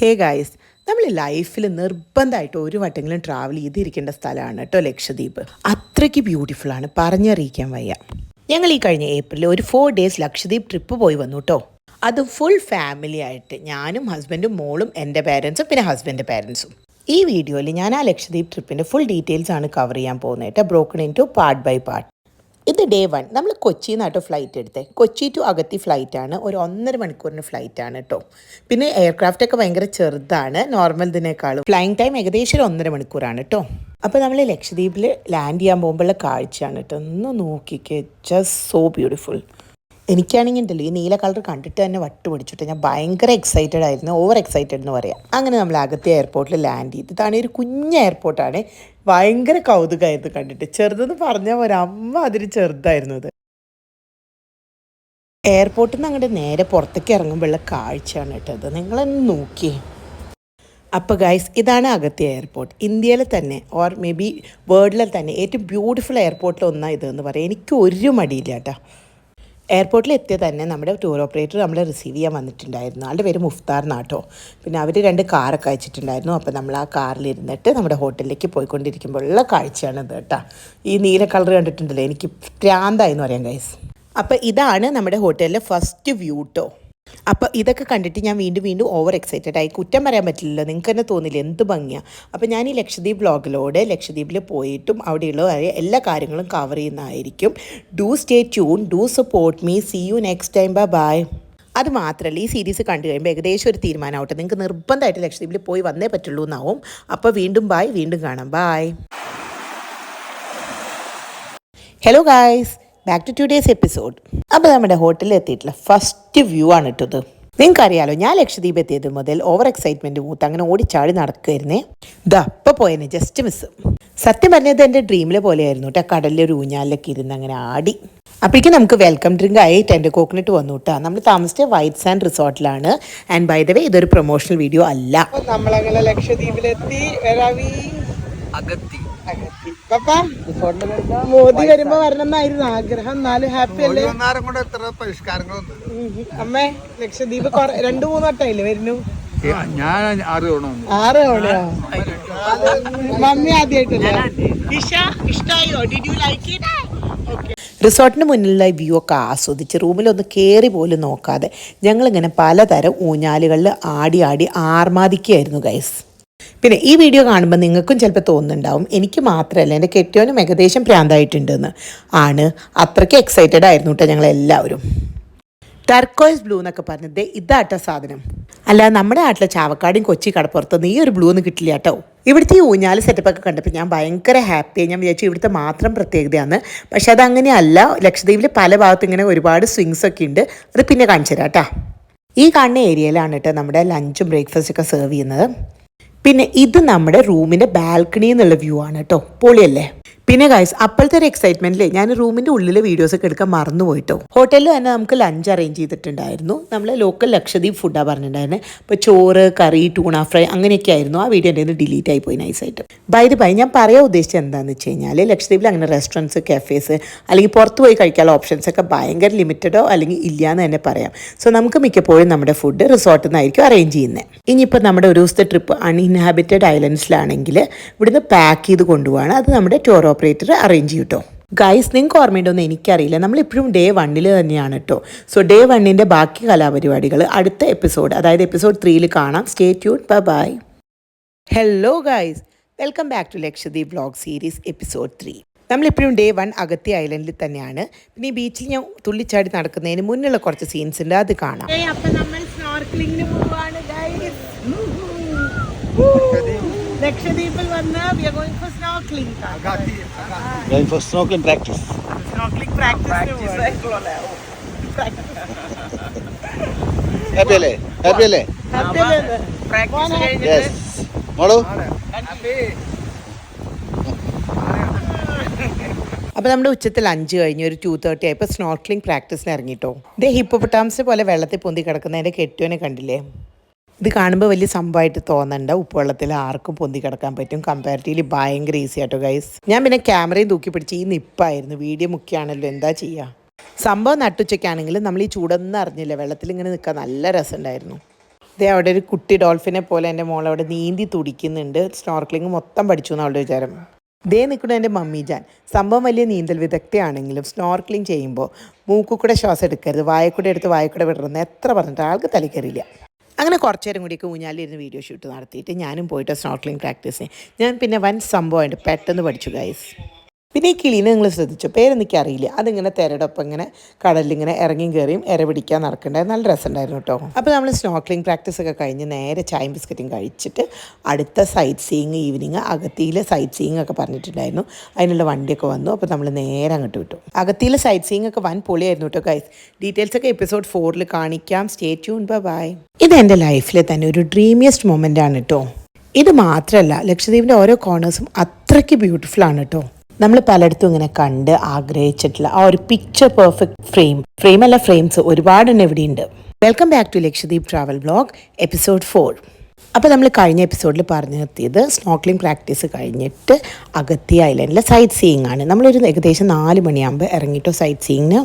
Hey guys, നമ്മൾ ലൈഫിൽ നിർബന്ധമായിട്ട് ഒരു വട്ടെങ്കിലും ട്രാവൽ ചെയ്തിരിക്കേണ്ട സ്ഥലമാണ് കേട്ടോ ലക്ഷദ്വീപ്. അത്രയ്ക്ക് ബ്യൂട്ടിഫുള്ളാണ്, പറഞ്ഞറിയിക്കാൻ വയ്യ. ഞങ്ങൾ ഈ കഴിഞ്ഞ ഏപ്രിൽ ഒരു 4 days ലക്ഷദ്വീപ് ട്രിപ്പ് പോയി വന്നു കേട്ടോ. അത് ഫുൾ ഫാമിലി ആയിട്ട്, ഞാനും ഹസ്ബൻഡും മോളും എൻ്റെ പേരൻസും പിന്നെ ഹസ്ബൻഡിൻ്റെ പേരൻസും. ഈ വീഡിയോയിൽ ഞാൻ ആ ലക്ഷദ്വീപ് ട്രിപ്പിൻ്റെ ഫുൾ ഡീറ്റെയിൽസ് ആണ് കവർ ചെയ്യാൻ പോകുന്നത് കേട്ടോ, broken into part by part. ഇത് ഡേ 1 നമ്മൾ കൊച്ചിയിൽ നിന്നാട്ടോ ഫ്ലൈറ്റ് എടുത്തത്. കൊച്ചി ടു അഗത്തി ഫ്ലൈറ്റാണ്, ഒരു 1.5 മണിക്കൂറിന് ഫ്ലൈറ്റാണ് കേട്ടോ. പിന്നെ എയർക്രാഫ്റ്റൊക്കെ ഭയങ്കര ചെറുതാണ്, നോർമൽ ഇതിനേക്കാളും. ഫ്ലൈയിങ് ടൈം ഏകദേശം ഒരു 1.5 മണിക്കൂറാണ് കേട്ടോ. അപ്പോൾ നമ്മൾ ലക്ഷദ്വീപിൽ ലാൻഡ് ചെയ്യാൻ പോകുമ്പോഴുള്ള കാഴ്ചയാണ് കേട്ടോ. ഒന്ന് നോക്കിക്കേ, ജസ്റ്റ് സോ ബ്യൂട്ടിഫുൾ. എനിക്കാണെങ്കിൽ ഉണ്ടല്ലോ ഈ നീല കളർ കണ്ടിട്ട് തന്നെ വട്ട് പിടിച്ചിട്ട് ഞാൻ ഭയങ്കര എക്സൈറ്റഡ് ആയിരുന്നു, ഓവർ എക്സൈറ്റഡ് എന്ന് പറയാം. അങ്ങനെ നമ്മൾ അഗത്തി എയർപോർട്ടിൽ ലാൻഡ് ചെയ്ത്. ഇതാണ് ഒരു കുഞ്ഞ് എയർപോർട്ടാണ്, ഭയങ്കര കൗതുകമായിരുന്നു കണ്ടിട്ട്. ചെറുതെന്ന് പറഞ്ഞാൽ ഒരമ്മ അതിന് ചെറുതായിരുന്നു ഇത്. എയർപോർട്ടിൽ നിന്ന് അങ്ങോട്ട് നേരെ പുറത്തേക്ക് ഇറങ്ങുമ്പോഴുള്ള കാഴ്ചയാണ് കേട്ടോ അത്, നിങ്ങളൊന്ന് നോക്കിയേ. അപ്പോൾ ഗൈസ്, ഇതാണ് അഗത്തി എയർപോർട്ട്. ഇന്ത്യയിലെ തന്നെ ഓർ മേ ബി വേൾഡിലെ തന്നെ ഏറ്റവും ബ്യൂട്ടിഫുൾ എയർപോർട്ടിൽ ഒന്നാണ് ഇതെന്ന് പറയാം. എനിക്ക് ഒരു മടിയില്ല കേട്ടോ. എയർപോർട്ടിൽ എത്തിയ തന്നെ നമ്മുടെ ടൂർ ഓപ്പറേറ്റർ നമ്മളെ റിസീവ് ചെയ്യാൻ വന്നിട്ടുണ്ടായിരുന്നു. ആളുടെ പേര് മുഫ്താർ നാട്ടോ. പിന്നെ അവർ 2 കാറൊക്കെ അയച്ചിട്ടുണ്ടായിരുന്നു. അപ്പോൾ നമ്മൾ ആ കാറിലിരുന്നിട്ട് നമ്മുടെ ഹോട്ടലിലേക്ക് പോയിക്കൊണ്ടിരിക്കുമ്പോഴുള്ള കാഴ്ചയാണിത് കേട്ടോ. ഈ നീല കളർ കണ്ടിട്ടുണ്ടല്ലോ, എനിക്ക് പ്രാന്തായി എന്ന് പറയാം ഗൈസ്. അപ്പോൾ ഇതാണ് നമ്മുടെ ഹോട്ടലിലെ ഫസ്റ്റ് വ്യൂ കേട്ടോ. അപ്പോൾ ഇതൊക്കെ കണ്ടിട്ട് ഞാൻ വീണ്ടും ഓവർ എക്സൈറ്റഡ് ആയി. കുറ്റം പറയാൻ പറ്റില്ലല്ലോ, നിങ്ങൾക്ക് തന്നെ തോന്നില്ല എന്ത് ഭംഗിയാണ്. അപ്പോൾ ഞാൻ ഈ ലക്ഷദ്വീപ് വ്ളോഗിലൂടെ ലക്ഷദ്വീപിൽ പോയിട്ടും അവിടെയുള്ള എല്ലാ കാര്യങ്ങളും കവർ ചെയ്യുന്നതായിരിക്കും. Do stay tune, do support me, see you next time, bye. അത് മാത്രമല്ല, ഈ സീരീസ് കണ്ടു കഴിയുമ്പോൾ ഏകദേശം ഒരു തീരുമാനമാവട്ടെ, നിങ്ങൾക്ക് നിർബന്ധമായിട്ട് ലക്ഷദ്വീപിൽ പോയി വന്നേ പറ്റുള്ളൂ എന്നാവും. അപ്പോൾ വീണ്ടും ബൈ, വീണ്ടും കാണാം, bye. Hello guys, back to today's episode. അപ്പോൾ നമ്മുടെ ഹോട്ടലിൽ എത്തിയിട്ടുള്ള ഫസ്റ്റ് വ്യൂ ആണ് ഇട്ടത്. നിങ്ങൾക്കറിയാലോ, ഞാൻ ലക്ഷദ്വീപ് എത്തിയത് മുതൽ ഓവർ എക്സൈറ്റ്മെൻറ്റ് മൂത്ത് അങ്ങനെ ഓടിച്ചാടി നടക്കുമായിരുന്നേ. അപ്പോൾ പോയേനെ, ജസ്റ്റ് മിസ്. സത്യം പറഞ്ഞത് എൻ്റെ ഡ്രീമിലെ പോലെയായിരുന്നു കേട്ടോ. കടലിലൊരു ഊഞ്ഞാലിലൊക്കെ ഇരുന്ന് അങ്ങനെ ആടി. അപ്പോഴേക്കും നമുക്ക് വെൽക്കം ഡ്രിങ്ക് ആയി ടെൻറ്റ് കോക്കനട്ട് വന്നു കേട്ടോ. നമ്മൾ താമസിച്ച വൈറ്റ് സാൻഡ് റിസോർട്ടിലാണ്. ആൻഡ് ബൈ ദ വേ, ഇതൊരു പ്രൊമോഷണൽ വീഡിയോ അല്ല. നമ്മളങ്ങനെ ലക്ഷദ്വീപിലെത്തി. മോദി വരുമ്പോ വരണമെന്നായിരുന്നു ആഗ്രഹം. എന്നാലും ഹാപ്പി അല്ലേ അമ്മേ? ലക്ഷദ്വീപ് 2-3 വട്ടമായില്ലേ വരുന്നു? ഞാൻ 6 തവണയോ? മമ്മി ആദ്യമായിട്ടല്ലേ? ഇഷ്ടായോ? Did you like it? റിസോർട്ടിന് മുന്നിലുള്ള വ്യൂ ഒക്കെ ആസ്വദിച്ച് റൂമിലൊന്ന് കയറി പോലും നോക്കാതെ ഞങ്ങളിങ്ങനെ പലതരം ഊഞ്ഞാലുകളിൽ ആടി ആർമാദിക്കുകയായിരുന്നു ഗൈസ്. പിന്നെ ഈ വീഡിയോ കാണുമ്പോൾ നിങ്ങൾക്കും ചിലപ്പോൾ തോന്നുന്നുണ്ടാവും എനിക്ക് മാത്രമല്ല എൻ്റെ കെട്ടിയോനും ഏകദേശം പ്രാന്തായിട്ടുണ്ടെന്ന്. ആണ്, അത്രയ്ക്ക് എക്സൈറ്റഡ് ആയിരുന്നു കേട്ടോ ഞങ്ങളെല്ലാവരും. ടർക്കോയ്സ് ബ്ലൂ എന്നൊക്കെ പറഞ്ഞത് ഇതാട്ടോ സാധനം. അല്ല, നമ്മുടെ നാട്ടിലെ ചാവക്കാടും കൊച്ചി കടപ്പുറത്തൊന്നും ഈ ഒരു ബ്ലൂ ഒന്നും കിട്ടില്ല കേട്ടോ. ഇവിടുത്തെ ഈ ഊഞ്ഞാല് സെറ്റപ്പൊക്കെ കണ്ടപ്പോൾ ഞാൻ ഭയങ്കര ഹാപ്പിയായി. ഞാൻ വിചാരിച്ചു ഇവിടുത്തെ മാത്രം പ്രത്യേകതയാണ്, പക്ഷെ അതങ്ങനെയല്ല. ലക്ഷദ്വീപിൽ പല ഭാഗത്തും ഇങ്ങനെ ഒരുപാട് സ്വിങ്സ് ഒക്കെ ഉണ്ട്. അത് പിന്നെ കാണിച്ചു തരാം കേട്ടോ. ഈ കാണുന്ന ഏരിയയിലാണ് കേട്ടോ നമ്മുടെ ലഞ്ചും ബ്രേക്ക്ഫാസ്റ്റൊക്കെ സെർവ് ചെയ്യുന്നത്. പിന്നെ ഇത് നമ്മുടെ റൂമിൻ്റെ ബാൽക്കണിയിൽ നിന്നുള്ള വ്യൂ ആണ് കേട്ടോ. പൊളിയല്ലേ? പിന്നെ ഗൈസ്, അപ്പോഴത്തെ ഒരു എക്സൈറ്റ്മെൻറ്റിൽ ഞാൻ റൂമിൻ്റെ ഉള്ളിലെ വീഡിയോസൊക്കെ എടുക്കാൻ മറന്നുപോയിട്ടോ. ഹോട്ടലിൽ തന്നെ നമുക്ക് ലഞ്ച് അറേഞ്ച് ചെയ്തിട്ടുണ്ടായിരുന്നു. നമ്മൾ ലോക്കൽ ലക്ഷദ്വീപ് ഫുഡാണ് പറഞ്ഞിട്ടുണ്ടായിരുന്നത്. അപ്പോൾ ചോറ്, കറി, ടൂണ ഫ്രൈ അങ്ങനെയൊക്കെ ആയിരുന്നു. ആ വീഡിയോ എൻ്റെ ഡിലീറ്റ് ആയി പോയി നൈസായിട്ട്. ബൈ ഞാൻ പറയാൻ ഉദ്ദേശിച്ചത് എന്താണെന്ന് വെച്ച് കഴിഞ്ഞാൽ ലക്ഷദ്വീപിൽ അങ്ങനെ റെസ്റ്റോറൻറ്റ്സ്, കഫേസ് അല്ലെങ്കിൽ പുറത്ത് പോയി കഴിക്കാനുള്ള ഓപ്ഷൻസൊക്കെ ഭയങ്കര ലിമിറ്റഡോ അല്ലെങ്കിൽ ഇല്ലയെന്ന് തന്നെ പറയാം. സോ നമുക്ക് മിക്കപ്പോഴും നമ്മുടെ ഫുഡ് റിസോർട്ടിൽ നിന്നായിരിക്കും അറേഞ്ച് ചെയ്യുന്നത്. ഇനിയിപ്പോൾ നമ്മുടെ ഒരു ദിവസത്തെ ട്രിപ്പ് അൺഇൻഹാബിറ്റഡ് ഐലൻഡ്സിലാണെങ്കിൽ ഇവിടുന്ന് പാക്ക് ചെയ്ത് കൊണ്ടുപോവാണ്. അത് നമ്മുടെ ടൂർ ഓപ്പറേറ്റർ അറേഞ്ച് ചെയ്യും കേട്ടോ. ഗൈസ്, നിങ്ങൾക്ക് ഓർമ്മയുണ്ടോന്ന് എനിക്കറിയില്ല, നമ്മളിപ്പോഴും ഡേ 1 തന്നെയാണ് കേട്ടോ. സോ ഡേ 1 ബാക്കി കലാപരിപാടികൾ അടുത്ത എപ്പിസോഡ്, അതായത് എപ്പിസോഡ് 3 കാണാം. Stay tune, bye. Hello guys, welcome back to Lakshadweep vlog series episode 3. നമ്മളിപ്പോഴും ഡേ 1 അഗത്തി ഐലൻഡിൽ തന്നെയാണ്. പിന്നെ ഈ ബീച്ചിൽ ഞാൻ തുള്ളിച്ചാടി നടക്കുന്നതിന് മുന്നുള്ള കുറച്ച് സീൻസ് ഉണ്ട്, അത് കാണാം. അപ്പോൾ നമ്മൾ സ്നോർക്കലിംഗിന് പോവാണ് ഗൈസ്. ലക്ഷദ്വീപിൽ വന്ന് we are going for snorkeling. Going for snorkeling practice. Snorkeling practice. Happy അല്ലേ? Practice കഴിഞ്ഞിട്ട്. Yes. മോളു? അപ്പോൾ നമ്മുടെ ഉച്ചത്തിൽ 5 കഴിഞ്ഞ് ഒരു 2:30 ആയപ്പോൾ സ്നോർക്കലിംഗ് പ്രാക്ടീസിന് ഇറങ്ങിട്ടോ. ഇതേ ഹിപ്പോപ്പൊട്ടാമസ് പോലെ വെള്ളത്തിൽ പൊന്തി കിടക്കുന്നതിൻ്റെ കെട്ടുവിനെ കണ്ടില്ലേ? ഇത് കാണുമ്പോൾ വലിയ സംഭവമായിട്ട് തോന്നണ്ട. ഉപ്പുവെള്ളത്തിൽ ആർക്കും പൊന്തി കിടക്കാൻ പറ്റും. കമ്പാരിറ്റീവ്ലി ഭയങ്കര ഈസി ആട്ടോ ഗൈസ്. ഞാൻ പിന്നെ ക്യാമറയും തൂക്കി പിടിച്ച് ഈ നിപ്പായിരുന്നു. വീഡിയോ മുഖ്യമാണല്ലോ, എന്താ ചെയ്യുക. സംഭവം നട്ടുച്ചയ്ക്കാണെങ്കിലും നമ്മൾ ഈ ചൂടൊന്നും അറിഞ്ഞില്ല. വെള്ളത്തിൽ ഇങ്ങനെ നിൽക്കാൻ നല്ല രസമുണ്ടായിരുന്നു. ദേ അവിടെ ഒരു കുട്ടി ഡോൾഫിനെ പോലെ എൻ്റെ മോൾ അവിടെ നീന്തി തുടിക്കുന്നുണ്ട്. സ്നോർക്ലിങ് മൊത്തം പഠിച്ചു എന്ന് അവളുടെ വിചാരം. ദേ നിൽക്കുന്ന എൻ്റെ മമ്മി ജാൻ. സംഭവം വലിയ നീന്തൽ വിദഗ്ധയാണെങ്കിലും സ്നോർക്ലിങ് ചെയ്യുമ്പോൾ മൂക്കുകൂടെ ശ്വാസം എടുക്കരുത്, വായക്കൂടെ എടുത്ത് വായക്കൂടെ വിടരുന്ന് എത്ര പറഞ്ഞിട്ട് ആൾക്ക് തലക്കറിയില്ല. അങ്ങനെ കുറച്ച് നേരം കൂടിയൊക്കെ ഊഞ്ഞാലിരുന്ന് വീഡിയോ ഷൂട്ട് നടത്തിയിട്ട് ഞാനും പോയിട്ട് സ്നോർക്ലിങ് പ്രാക്ടീസ് ചെയ്യും. ഞാൻ പിന്നെ വൻ സംഭവമായിട്ട് പെട്ടെന്ന് പഠിച്ചു ഗൈസ്. പിന്നെ ഈ കിളീനെ നിങ്ങൾ ശ്രദ്ധിച്ചു, പേരെനിക്ക് അറിയില്ല. അതിങ്ങനെ തിരടൊപ്പം ഇങ്ങനെ കടലിലിങ്ങനെ ഇറങ്ങിയും കയറിയും ഇര പിടിക്കാൻ നടക്കണ്ടായിരുന്നു. നല്ല രസമുണ്ടായിരുന്നു കേട്ടോ. അപ്പോൾ നമ്മൾ സ്നോർക്ലിങ് പ്രാക്ടീസ് ഒക്കെ കഴിഞ്ഞ് നേരെ ചായയും ബിസ്ക്കറ്റും കഴിച്ചിട്ട് അടുത്ത സൈറ്റ് സീയിങ് ഈവനിങ് അഗത്തിയിലെ സൈറ്റ് സീയിങ് ഒക്കെ പറഞ്ഞിട്ടുണ്ടായിരുന്നു. അതിനുള്ള വണ്ടിയൊക്കെ വന്നു. അപ്പോൾ നമ്മൾ നേരെ അങ്ങോട്ട് വിട്ടു. അഗത്തിയിലെ സൈറ്റ് സീയിങ് ഒക്കെ വൻ പൊളിയായിരുന്നു കേട്ടോ ഗൈസ്. ഡീറ്റെയിൽസ് ഒക്കെ എപ്പിസോഡ് 4 കാണിക്കാം. Stay tune. ബൈ. ഇത് എൻ്റെ ലൈഫിലെ തന്നെ ഒരു ഡ്രീമിയസ്റ്റ് മൊമെൻ്റ് ആണ് കേട്ടോ. ഇത് മാത്രമല്ല, ലക്ഷദ്വീപിൻ്റെ ഓരോ കോർണേഴ്സും അത്രയ്ക്ക് ബ്യൂട്ടിഫുൾ ആണ് കേട്ടോ. നമ്മൾ പലയിടത്തും ഇങ്ങനെ കണ്ട് ആഗ്രഹിച്ചിട്ടുള്ള ആ ഒരു പിക്ചർ പെർഫെക്റ്റ് ഫ്രെയിമല്ല ഫ്രെയിംസ് ഒരുപാടെണ്ണം ഇവിടെയുണ്ട്. Welcome back to Lakshadweep travel vlog episode 4. അപ്പോൾ നമ്മൾ കഴിഞ്ഞ എപ്പിസോഡിൽ പറഞ്ഞു നിർത്തിയത് സ്നോർക്ലിംഗ് പ്രാക്ടീസ് കഴിഞ്ഞിട്ട് അഗത്തി ഐലൻഡിലെ സൈറ്റ് സീയിങ് ആണ്. നമ്മളൊരു ഏകദേശം 4 മണിയാകുമ്പോൾ ഇറങ്ങിയിട്ടോ സൈറ്റ് സീയിങ്ങിന്.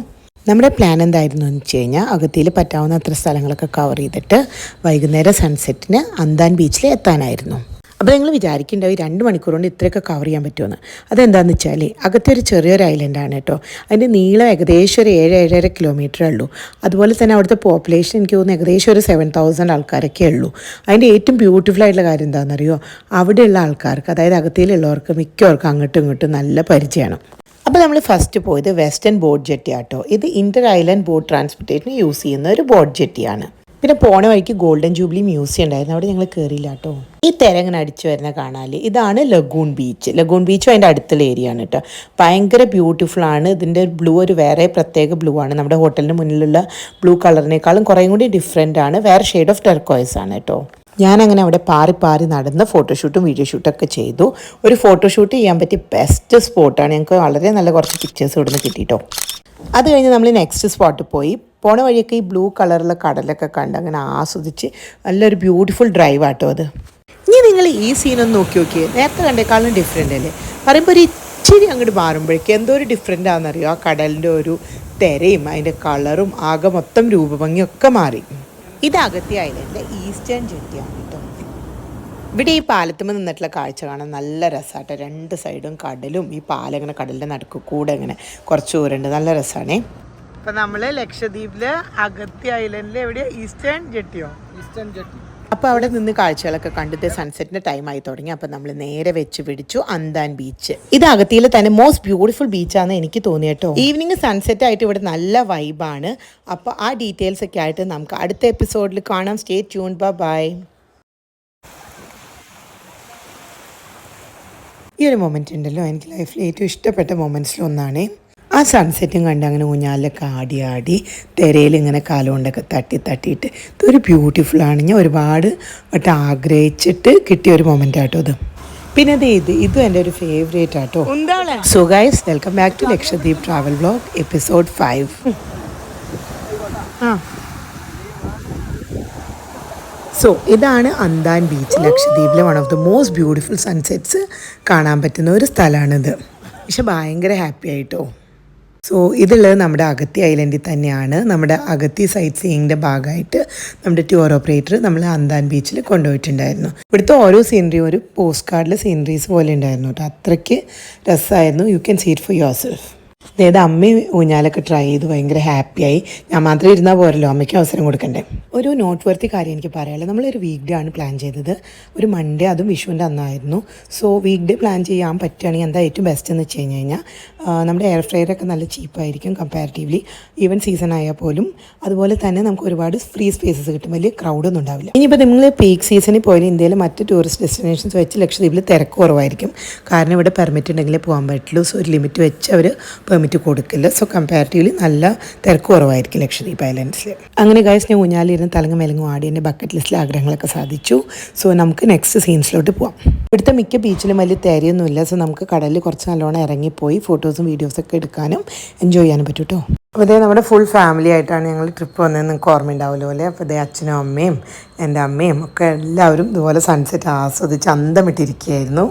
നമ്മുടെ പ്ലാൻ എന്തായിരുന്നു എന്ന് വെച്ച് കഴിഞ്ഞാൽ അഗത്തിയിൽ പറ്റാവുന്ന അത്ര സ്ഥലങ്ങളൊക്കെ കവർ ചെയ്തിട്ട് വൈകുന്നേരം സൺസെറ്റിന് അന്താൻ ബീച്ചിൽ എത്താനായിരുന്നു. അപ്പോൾ നിങ്ങൾ വിചാരിക്കുന്നുണ്ടാവും 2 മണിക്കൂർ കൊണ്ട് ഇത്രയൊക്കെ കവർ ചെയ്യാൻ പറ്റുമെന്ന്. അതെന്താണെന്ന് വെച്ചാൽ അകത്തെ ഒരു ചെറിയൊരു ഐലൻഡാണ് കേട്ടോ. അതിൻ്റെ നീളം ഏകദേശം ഒരു 7-7.5 കിലോമീറ്ററേ ഉള്ളൂ. അതുപോലെ തന്നെ അവിടുത്തെ പോപ്പുലേഷൻ എനിക്ക് തോന്നുന്നു ഏകദേശം ഒരു 7,000 ആൾക്കാരൊക്കെ ഉള്ളൂ. അതിൻ്റെ ഏറ്റവും ബ്യൂട്ടിഫുൾ ആയിട്ടുള്ള കാര്യം എന്താണെന്നറിയോ, അവിടെയുള്ള ആൾക്കാർക്ക്, അതായത് അകത്തിയിലുള്ളവർക്ക് മിക്കവർക്കും അങ്ങോട്ടും ഇങ്ങോട്ടും നല്ല പരിചയമാണ്. അപ്പോൾ നമ്മൾ ഫസ്റ്റ് പോയത് വെസ്റ്റേൺ ബോട്ട് ജെട്ടി ആട്ടോ. ഇത് ഇൻ്റർ ഐലൻഡ് ബോട്ട് ട്രാൻസ്പോർട്ടേഷന് യൂസ് ചെയ്യുന്ന ഒരു ബോട്ട് ജെട്ടിയാണ്. പിന്നെ പോണ വഴിക്ക് ഗോൾഡൻ ജൂബിലി മ്യൂസിയം ഉണ്ടായിരുന്നു. അവിടെ ഞങ്ങൾ കയറിയില്ല കേട്ടോ. ഈ തിരങ്ങനെ അടിച്ചു വരുന്ന കാണാൻ ഇതാണ് ലഗൂൺ ബീച്ച്. ലഗൂൺ ബീച്ചും അതിൻ്റെ അടുത്തുള്ള ഏരിയ ആണ് കേട്ടോ. ഭയങ്കര ബ്യൂട്ടിഫുൾ ആണ്. ഇതിൻ്റെ ബ്ലൂ ഒരു വേറെ പ്രത്യേക ബ്ലൂ ആണ്. നമ്മുടെ ഹോട്ടലിന് മുന്നിലുള്ള ബ്ലൂ കളറിനേക്കാളും കുറേയും കൂടി ഡിഫറെൻ്റ് ആണ്. വേറെ ഷെയ്ഡ് ഓഫ് ടെർക്കോയ്സ് ആണ് കേട്ടോ. ഞാനങ്ങനെ അവിടെ പാറി നടന്ന് ഫോട്ടോഷൂട്ടും വീഡിയോ ഷൂട്ടൊക്കെ ചെയ്തു. ഒരു ഫോട്ടോഷൂട്ട് ചെയ്യാൻ പറ്റിയ ബെസ്റ്റ് സ്പോട്ടാണ്. ഞങ്ങൾക്ക് വളരെ നല്ല കുറച്ച് പിക്ചേഴ്സ് ഇവിടുന്ന് കിട്ടിയിട്ടോ. അത് കഴിഞ്ഞ് നമ്മൾ നെക്സ്റ്റ് സ്പോട്ടിൽ പോയി. പോണ വഴിയൊക്കെ ഈ ബ്ലൂ കളറുള്ള കടലൊക്കെ കണ്ട് അങ്ങനെ ആസ്വദിച്ച് നല്ലൊരു ബ്യൂട്ടിഫുൾ ഡ്രൈവ് ആട്ടോ അത്. ഇനി നിങ്ങൾ ഈ സീനൊന്ന് നോക്കിയേ. നേരത്തെ കണ്ടേക്കാളും ഡിഫറെൻ്റ് അല്ലേ. പറയുമ്പോൾ ഒരു ഇച്ചിരി അങ്ങോട്ട് മാറുമ്പോഴേക്കും എന്തോ ഒരു ഡിഫറെൻ്റ് ആണെന്നറിയോ. ആ കടലിൻ്റെ ഒരു തിരയും അതിൻ്റെ കളറും ആകെ മൊത്തം രൂപഭംഗിയൊക്കെ മാറി. ഇത് അഗത്തി ഐലൻഡിലെ ഈസ്റ്റേൺ ജെട്ടിയാണ് കേട്ടോ. ഇവിടെ ഈ പാലത്തുമ്പോൾ നിന്നിട്ടുള്ള കാഴ്ച കാണാൻ നല്ല രസമാട്ടോ. 2 സൈഡും കടലും ഈ പാലം ഇങ്ങനെ കടലിൻ്റെ നടുക്ക് കൂടെ ഇങ്ങനെ കുറച്ച് ദൂരമുണ്ട്. നല്ല രസമാണേ. അപ്പം നമ്മൾ ലക്ഷദ്വീപില് അഗത്തി ഐലൻഡിൽ എവിടെയാ ഈസ്റ്റേൺ ജെട്ടിയോ? Eastern jetty. അപ്പോൾ അവിടെ നിന്ന് കാഴ്ചകളൊക്കെ കണ്ടിട്ട് സൺസെറ്റിൻ്റെ ടൈം ആയി തുടങ്ങി. അപ്പം നമ്മൾ നേരെ വെച്ച് പിടിച്ചു അന്താൻ ബീച്ച്. ഇത് അഗത്തിയിലെ തന്നെ മോസ്റ്റ് ബ്യൂട്ടിഫുൾ ബീച്ചാണെന്ന് എനിക്ക് തോന്നി കേട്ടോ. ഈവനിങ് സൺസെറ്റ് ആയിട്ട് ഇവിടെ നല്ല വൈബാണ്. അപ്പോൾ ആ ഡീറ്റെയിൽസ് ഒക്കെ ആയിട്ട് നമുക്ക് അടുത്ത എപ്പിസോഡിൽ കാണാം. Stay tune. ബൈ. ഈ ഒരു മൊമെൻ്റ് ഉണ്ടല്ലോ, എനിക്ക് ലൈഫിൽ ഏറ്റവും ഇഷ്ടപ്പെട്ട മൊമെൻറ്റ്സിലൊന്നാണ്. ആ സൺസെറ്റും കണ്ട് അങ്ങനെ ഊഞ്ഞാലിലൊക്കെ ആടി തിരയിൽ ഇങ്ങനെ കാലുകൊണ്ടൊക്കെ തട്ടിയിട്ട് ഇതൊരു ബ്യൂട്ടിഫുള്ളാണ്. ഞാൻ ഒരുപാട് വട്ടം ആഗ്രഹിച്ചിട്ട് കിട്ടിയ ഒരു മൊമെൻ്റ് ആട്ടോ ഇത്. പിന്നെ ഇതും എൻ്റെ ഒരു favourite auto. So guys, welcome back to Lakshadweep travel vlog episode 5. So ഇതാണ് അന്താൻ ബീച്ച്. ലക്ഷദ്വീപിലെ one of the most beautiful sunsets കാണാൻ പറ്റുന്ന ഒരു സ്ഥലമാണിത്. പക്ഷെ ഭയങ്കര ഹാപ്പി ആയിട്ടോ. സോ ഇതുള്ളത് നമ്മുടെ അഗത്തി ഐലൻഡിൽ തന്നെയാണ്. നമ്മുടെ അഗത്തി സൈറ്റ് സീയിങ്ങിൻ്റെ ഭാഗമായിട്ട് നമ്മുടെ ടൂർ ഓപ്പറേറ്റർ നമ്മൾ അന്താൻ ബീച്ചിൽ കൊണ്ടുപോയിട്ടുണ്ടായിരുന്നു. ഇവിടുത്തെ ഓരോ സീനറിയും ഒരു പോസ്റ്റ് കാർഡിലെ സീനറീസ് പോലെ ഉണ്ടായിരുന്നു കേട്ടോ. അത്രയ്ക്ക് രസമായിരുന്നു. You can see it for yourself. അതായത് അമ്മ ഊഞ്ഞാലൊക്കെ ട്രൈ ചെയ്ത് ഭയങ്കര ഹാപ്പിയായി. ഞാൻ മാത്രം ഇരുന്നാൽ പോരല്ലോ, അമ്മയ്ക്ക് അവസരം കൊടുക്കണ്ടേ. ഒരു നോട്ട് വർത്തി കാര്യം എനിക്ക് പറയാനുള്ളത്, നമ്മളൊരു വീക്ക് ഡേ ആണ് പ്ലാൻ ചെയ്തത്. ഒരു മൺഡേ, അതും വിഷുവിൻ്റെ അന്നായിരുന്നു. സോ വീക്ക് ഡേ പ്ലാൻ ചെയ്യാൻ പറ്റുകയാണെങ്കിൽ എന്താ ഏറ്റവും ബെസ്റ്റ് എന്ന് വെച്ച് കഴിഞ്ഞാൽ നമ്മുടെ എയർ ഫ്രയറൊക്കെ നല്ല ചീപ്പായിരിക്കും കമ്പാരിറ്റീവ്ലി. ഈവൻ സീസൺ ആയാൽ പോലും. അതുപോലെ തന്നെ നമുക്ക് ഒരുപാട് ഫ്രീ സ്പേസസ് കിട്ടും. വലിയ ക്രൗഡൊന്നും ഉണ്ടാവില്ല. ഇനിയിപ്പോൾ നിങ്ങൾ പീക്ക് സീസണിൽ പോയാലും ഇന്ത്യയിലെ മറ്റ് ടൂറിസ്റ്റ് ഡെസ്റ്റിനേഷൻസ് വെച്ച് ലക്ഷദ്വീപിൽ തിരക്ക് കുറവായിരിക്കും. കാരണം ഇവിടെ പെർമിറ്റ് ഉണ്ടെങ്കിലേ പോകാൻ പറ്റുള്ളൂ. സോ ഒരു ലിമിറ്റ് വെച്ച് അവർ പെർമിറ്റ് കൊടുക്കില്ല. സോ കമ്പാരിറ്റീവ്ലി നല്ല തിരക്ക് കുറവായിരിക്കും ലക്ഷദ്വീപ് ഐലൻഡ്സിൽ. അങ്ങനെ ഗൈസ്, ഞാൻ ഊഞ്ഞാലിരുന്ന് തലങ്ങും മെലങ്ങും ആടി എൻ്റെ ബക്കറ്റ് ലിസ്റ്റിലെ ആഗ്രഹങ്ങളൊക്കെ സാധിച്ചു. സോ നമുക്ക് നെക്സ്റ്റ് സീൻസിലോട്ട് പോവാം. ഇവിടുത്തെ മിക്ക ബീച്ചിലും വലിയ തിരയൊന്നുമില്ല. സോ നമുക്ക് കടലിൽ കുറച്ച് നല്ലോണം ഇറങ്ങിപ്പോയി ഫോട്ടോസും വീഡിയോസൊക്കെ എടുക്കാനും എൻജോയ് ചെയ്യാനും പറ്റും കേട്ടോ. അപ്പോൾ ഇതേ നമ്മുടെ ഫുൾ ഫാമിലി ആയിട്ടാണ് ഞങ്ങൾ ട്രിപ്പ് വന്നതെന്ന് നിങ്ങൾക്ക് ഓർമ്മയുണ്ടാവുമല്ലോ അല്ലേ. അപ്പോൾ ഇതേ അച്ഛനും അമ്മയും എൻ്റെ അമ്മയും ഒക്കെ എല്ലാവരും ഇതുപോലെ സൺസെറ്റ് ആസ്വദിച്ച് അന്തമിട്ടിരിക്കുകയായിരുന്നു.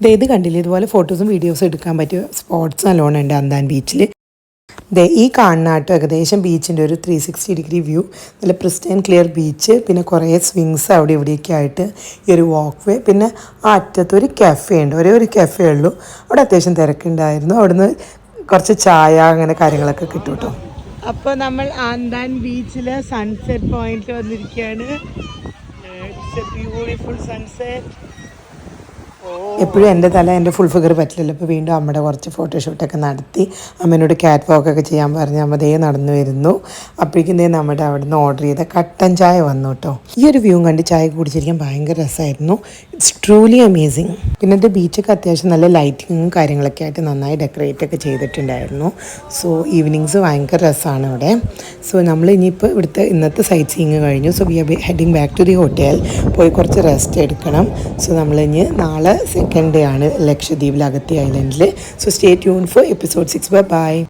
ഇത് കണ്ടില്ലേ, ഇതുപോലെ ഫോട്ടോസും വീഡിയോസും എടുക്കാൻ പറ്റിയ സ്പോട്ട്സ് നല്ലോണം ഉണ്ട് അന്താൻ ബീച്ചിൽ. ഈ കാണുന്നാട്ടോ ഏകദേശം ബീച്ചിൻ്റെ ഒരു 360 വ്യൂ. നല്ല പ്രിസ്റ്റൈൻ ക്ലിയർ ബീച്ച്, പിന്നെ കുറേ സ്വിങ്സ് അവിടെ ഇവിടെയൊക്കെ ആയിട്ട് ഈ ഒരു വാക്ക് വേ. പിന്നെ ആ അറ്റത്തൊരു കഫേ ഉണ്ട്, ഒരേ ഒരു കഫേ ഉള്ളൂ. അവിടെ അത്യാവശ്യം തിരക്കുണ്ടായിരുന്നു. അവിടുന്ന് കുറച്ച് ചായ അങ്ങനെ കാര്യങ്ങളൊക്കെ കിട്ടും കേട്ടോ. അപ്പോൾ നമ്മൾ ആന്താൻ ബീച്ചിലെ സൺസെറ്റ് പോയിന്റിൽ വന്നിരിക്കുകയാണ്. It's A beautiful sunset. എപ്പോഴും എൻ്റെ തല എൻ്റെ ഫുൾ ഫിഗർ പറ്റില്ലല്ലോ. അപ്പോൾ വീണ്ടും അമ്മയുടെ കുറച്ച് ഫോട്ടോഷൂട്ടൊക്കെ നടത്തി അമ്മേനോട് ക്യാറ്റ് വാക്കൊക്കെ ചെയ്യാൻ പറഞ്ഞ് അമ്മ ദേ നടന്നു വരുന്നു. അപ്പോഴേക്കും നമ്മുടെ അവിടെ നിന്ന് ഓർഡർ ചെയ്ത കട്ടൻ ചായ വന്നു കേട്ടോ. ഈ ഒരു വ്യൂ കണ്ട് ചായ കുടിച്ചിരിക്കാൻ ഭയങ്കര രസമായിരുന്നു. It's truly amazing. പിന്നെ ഇത് ബീച്ചൊക്കെ അത്യാവശ്യം നല്ല ലൈറ്റിങ്ങും കാര്യങ്ങളൊക്കെ ആയിട്ട് നന്നായി ഡെക്കറേറ്റ് ഒക്കെ ചെയ്തിട്ടുണ്ടായിരുന്നു. സോ ഈവനിങ്സ് ഭയങ്കര രസമാണ് ഇവിടെ. സോ നമ്മൾ ഇനിയിപ്പോൾ ഇവിടുത്തെ ഇന്നത്തെ സൈറ്റ് സീയിങ് കഴിഞ്ഞു. So we are heading back to the hotel. പോയി കുറച്ച് റെസ്റ്റ് എടുക്കണം. സോ നമ്മളിനി നാളെ സെക്കൻഡ് ഡേ ആണ് ലക്ഷദ്വീപിൽ, അഗത്തി ഐലൻഡിൽ. So stay tune for episode 6. By.